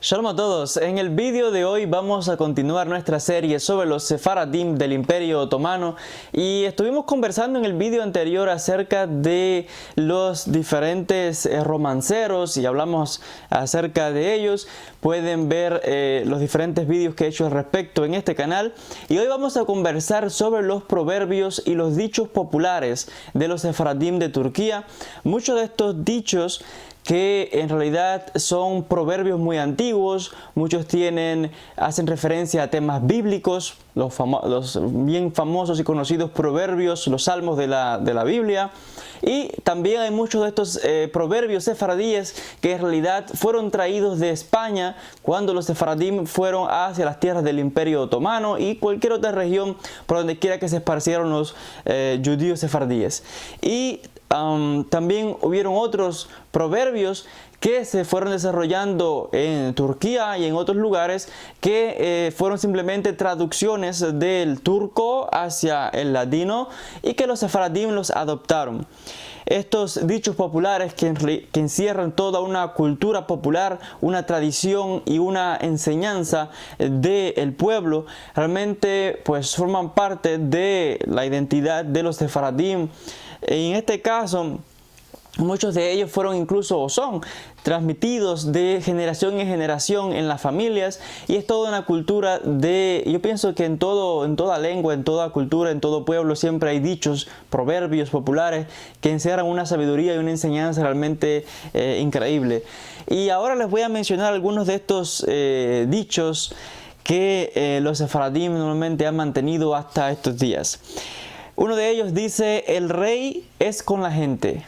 Shalom a todos, en el vídeo de hoy vamos a continuar nuestra serie sobre los sefaradim del Imperio Otomano y estuvimos conversando en el vídeo anterior acerca de los diferentes romanceros y hablamos acerca de ellos. Pueden ver los diferentes vídeos que he hecho al respecto en este canal y hoy vamos a conversar sobre los proverbios y los dichos populares de los sefaradim de Turquía. Muchos de estos dichos que en realidad son proverbios muy antiguos, muchos hacen referencia a temas bíblicos, los bien famosos y conocidos proverbios, los salmos de la Biblia. Y también hay muchos de estos proverbios sefaradíes que en realidad fueron traídos de España cuando los sefaradim fueron hacia las tierras del Imperio Otomano y cualquier otra región por donde quiera que se esparcieron los judíos sefardíes. Y también hubieron otros proverbios que se fueron desarrollando en Turquía y en otros lugares que fueron simplemente traducciones del turco hacia el ladino y que los sefaradim los adoptaron. Estos dichos populares que encierran toda una cultura popular, una tradición y una enseñanza del pueblo, realmente pues forman parte de la identidad de los sefaradim. En este caso, muchos de ellos fueron incluso o son transmitidos de generación en generación en las familias y es toda una cultura yo pienso que en toda lengua, en toda cultura, en todo pueblo siempre hay dichos, proverbios populares que encierran una sabiduría y una enseñanza realmente increíble. Y ahora les voy a mencionar algunos de estos dichos que los sefaradim normalmente han mantenido hasta estos días. Uno de ellos dice: el rey es con la gente.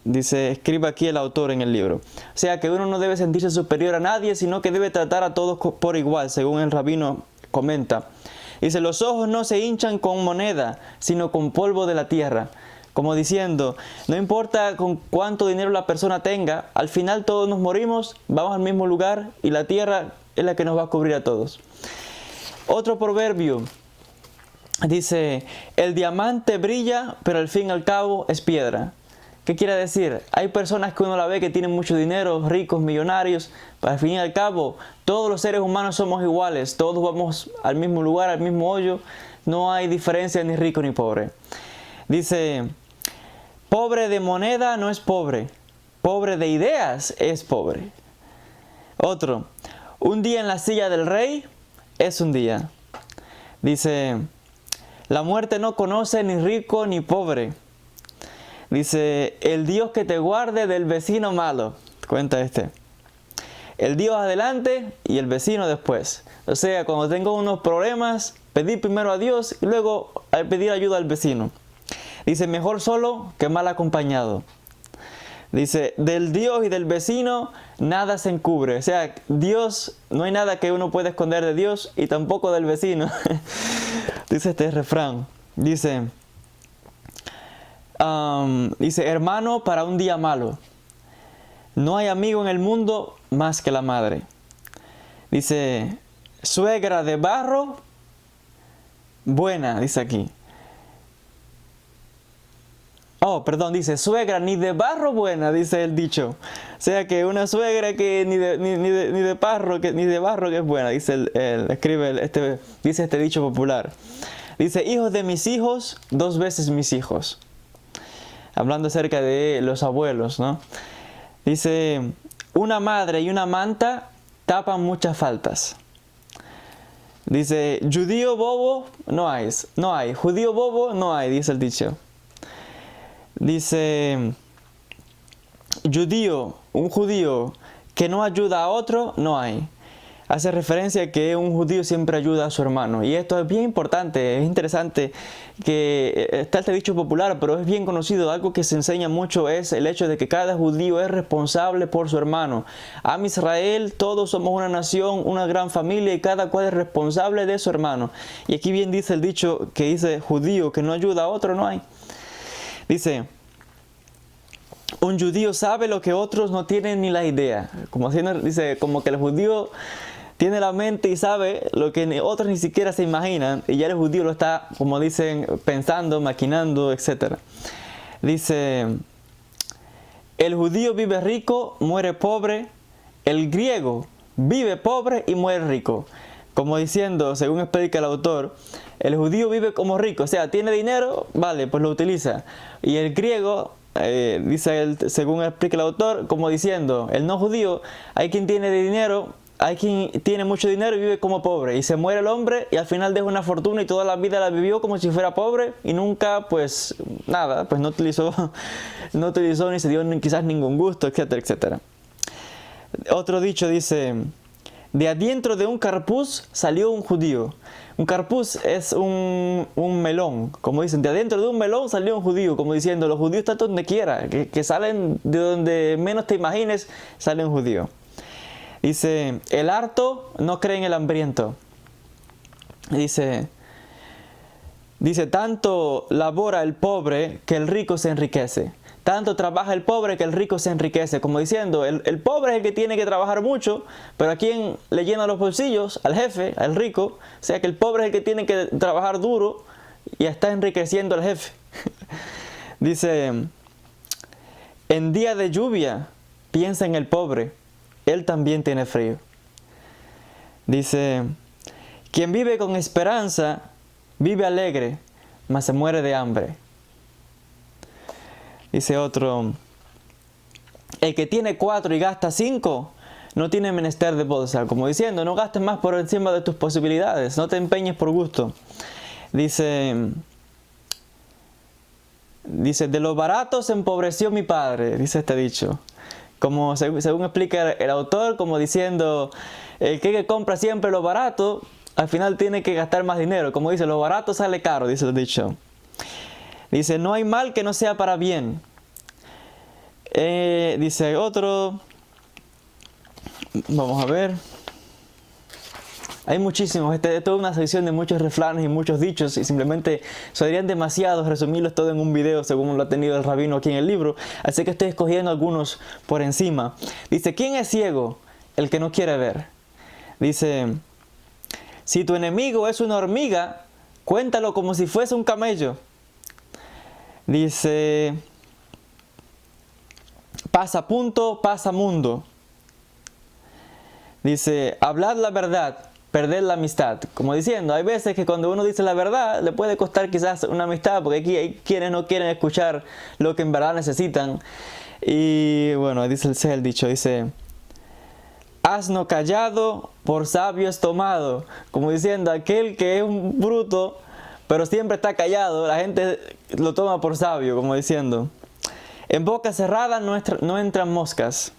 Escribe aquí el autor en el libro. O sea que uno no debe sentirse superior a nadie, sino que debe tratar a todos por igual, según el rabino comenta. Dice: los ojos no se hinchan con moneda, sino con polvo de la tierra. Como diciendo, no importa con cuánto dinero la persona tenga, al final todos nos morimos, vamos al mismo lugar y la tierra es la que nos va a cubrir a todos. Otro proverbio dice: el diamante brilla, pero al fin y al cabo es piedra. ¿Qué quiere decir? Hay personas que uno la ve que tienen mucho dinero, ricos, millonarios, pero al fin y al cabo todos los seres humanos somos iguales, todos vamos al mismo lugar, al mismo hoyo, no hay diferencia ni rico ni pobre. Dice: pobre de moneda no es pobre, pobre de ideas es pobre. Otro: un día en la silla del rey es un día. Dice: la muerte no conoce ni rico ni pobre. Dice: el Dios que te guarde del vecino malo. Cuenta el Dios adelante y el vecino después. O sea, cuando tengo unos problemas, pedir primero a Dios y luego pedir ayuda al vecino. Dice: mejor solo que mal acompañado. Dice: del Dios y del vecino nada se encubre. O sea, Dios, no hay nada que uno pueda esconder de Dios y tampoco del vecino. Dice este refrán. Dice, hermano para un día malo. No hay amigo en el mundo más que la madre. Dice: suegra de barro, buena, dice aquí. Dice: suegra ni de barro buena, dice el dicho. O sea que una suegra que ni de barro que es buena, dice dice este dicho popular. Dice: hijos de mis hijos, dos veces mis hijos. Hablando acerca de los abuelos, ¿no? Dice: una madre y una manta tapan muchas faltas. Dice: judío bobo no hay, judío bobo no hay, dice el dicho. Dice: un judío que no ayuda a otro, no hay. Hace referencia a que un judío siempre ayuda a su hermano. Y esto es bien importante, es interesante que está este dicho popular, pero es bien conocido. Algo que se enseña mucho es el hecho de que cada judío es responsable por su hermano. Am Israel, todos somos una nación, una gran familia y cada cual es responsable de su hermano. Y aquí bien dice el dicho que dice: judío que no ayuda a otro, no hay. Dice: un judío sabe lo que otros no tienen ni la idea. Como que el judío tiene la mente y sabe lo que otros ni siquiera se imaginan, y ya el judío lo está, como dicen, pensando, maquinando, etc. Dice, el judío vive rico, muere pobre, el griego vive pobre y muere rico. Como diciendo, según explica el autor, el judío vive como rico, o sea, tiene dinero, vale, pues lo utiliza. Y el griego, dice él, según explica el autor, como diciendo, el no judío, hay quien tiene dinero, hay quien tiene mucho dinero y vive como pobre. Y se muere el hombre y al final deja una fortuna y toda la vida la vivió como si fuera pobre y nunca, pues, nada, pues no utilizó ni se dio quizás ningún gusto, etcétera, etcétera. Otro dicho dice, de adentro de un carpuz salió un judío. Un carpuz es un melón, como dicen, de adentro de un melón salió un judío, como diciendo, los judíos están donde quiera, que salen de donde menos te imagines, sale un judío. Dice, el harto no cree en el hambriento. Dice, tanto labora el pobre que el rico se enriquece. Tanto trabaja el pobre que el rico se enriquece. Como diciendo, el pobre es el que tiene que trabajar mucho, pero ¿a quién le llena los bolsillos? Al jefe, al rico. O sea que el pobre es el que tiene que trabajar duro y está enriqueciendo al jefe. Dice, en día de lluvia, piensa en el pobre. Él también tiene frío. Dice, quien vive con esperanza, vive alegre, mas se muere de hambre. Dice otro, el que tiene 4 y gasta 5, no tiene menester de bolsa. Como diciendo, no gastes más por encima de tus posibilidades, no te empeñes por gusto. Dice, de lo barato se empobreció mi padre, dice este dicho. Como según explica el autor, como diciendo, el que compra siempre lo barato, al final tiene que gastar más dinero. Como dice, lo barato sale caro, dice el dicho. Dice, no hay mal que no sea para bien. Dice otro, vamos a ver. Hay muchísimos, esta es toda una sección de muchos refranes y muchos dichos y simplemente serían demasiados resumirlos todo en un video según lo ha tenido el rabino aquí en el libro, así que estoy escogiendo algunos por encima. Dice, ¿quién es ciego? El que no quiere ver. Dice, si tu enemigo es una hormiga, cuéntalo como si fuese un camello. Dice, pasa punto, pasa mundo. Dice, hablad la verdad, perder la amistad. Como diciendo, hay veces que cuando uno dice la verdad le puede costar quizás una amistad, porque aquí hay quienes no quieren escuchar lo que en verdad necesitan. Y bueno, dice el dicho, dice, asno callado por sabio es tomado. Como diciendo, aquel que es un bruto pero siempre está callado, la gente lo toma por sabio, como diciendo, en boca cerrada no entran moscas.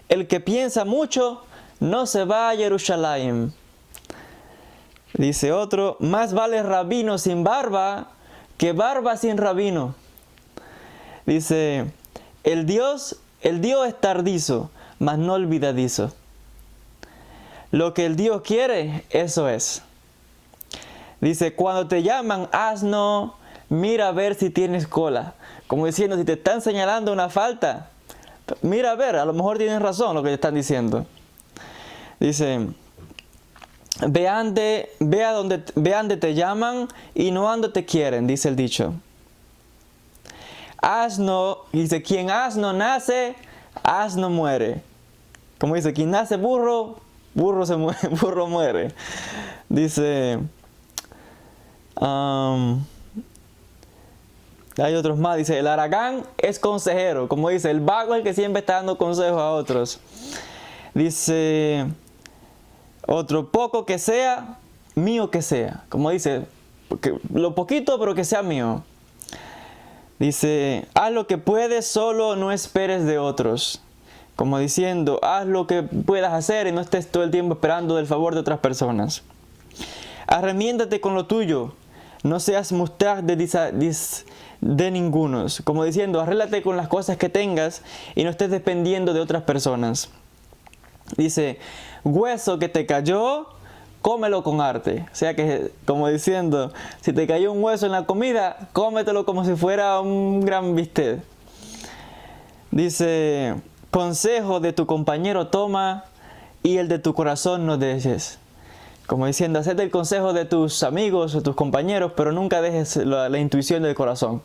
El que piensa mucho no se va a Jerusalén. Dice otro, más vale rabino sin barba que barba sin rabino. Dice, el Dios es tardizo, mas no olvidadizo. Lo que el Dios quiere, eso es. Dice, cuando te llaman asno, mira a ver si tienes cola. Como diciendo, si te están señalando una falta, mira a ver, a lo mejor tienes razón lo que te están diciendo. Dice, ve a donde te llaman y no a donde te quieren, dice el dicho. Asno, dice, quien asno nace, asno muere. Como dice, quien nace burro, burro muere. Dice, hay otros más, dice, el haragán es consejero. Como dice, el vago es el que siempre está dando consejos a otros. Dice otro, poco que sea, mío que sea. Como dice, lo poquito pero que sea mío. Dice, haz lo que puedes, solo no esperes de otros. Como diciendo, haz lo que puedas hacer y no estés todo el tiempo esperando del favor de otras personas. Arremiéndate con lo tuyo, no seas mustag de ningunos. Como diciendo, arréglate con las cosas que tengas y no estés dependiendo de otras personas. Dice, hueso que te cayó, cómelo con arte. O sea que, como diciendo, si te cayó un hueso en la comida, cómetelo como si fuera un gran bistec. Dice, consejo de tu compañero toma y el de tu corazón no dejes. Como diciendo, acepta el consejo de tus amigos o tus compañeros, pero nunca dejes la intuición del corazón.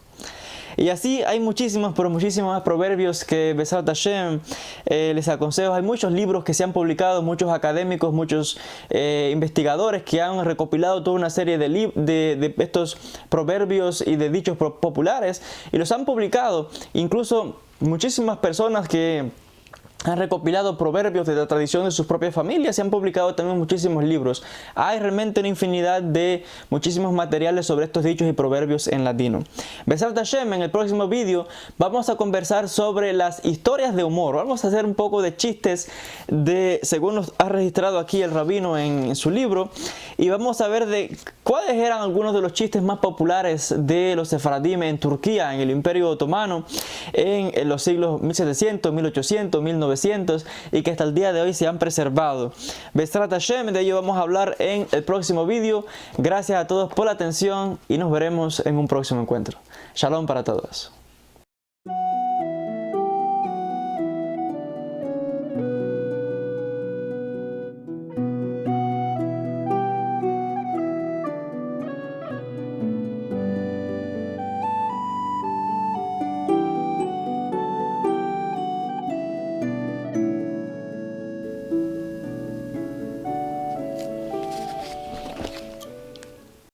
Y así hay muchísimos, pero muchísimos más proverbios que Besrat Hashem les aconsejo. Hay muchos libros que se han publicado, muchos académicos, muchos investigadores que han recopilado toda una serie de estos proverbios y de dichos populares y los han publicado. Incluso muchísimas personas que han recopilado proverbios de la tradición de sus propias familias y han publicado también muchísimos libros. Hay realmente una infinidad de muchísimos materiales sobre estos dichos y proverbios en latino. Besrat Hashem, en el próximo vídeo vamos a conversar sobre las historias de humor. Vamos a hacer un poco de chistes según nos ha registrado aquí el rabino en su libro, y vamos a ver de cuáles eran algunos de los chistes más populares de los sefaradim en Turquía, en el Imperio Otomano, en los siglos 1700, 1800, 1900, y que hasta el día de hoy se han preservado. Besrat Hashem, de ello vamos a hablar en el próximo vídeo. Gracias a todos por la atención y nos veremos en un próximo encuentro. Shalom para todos.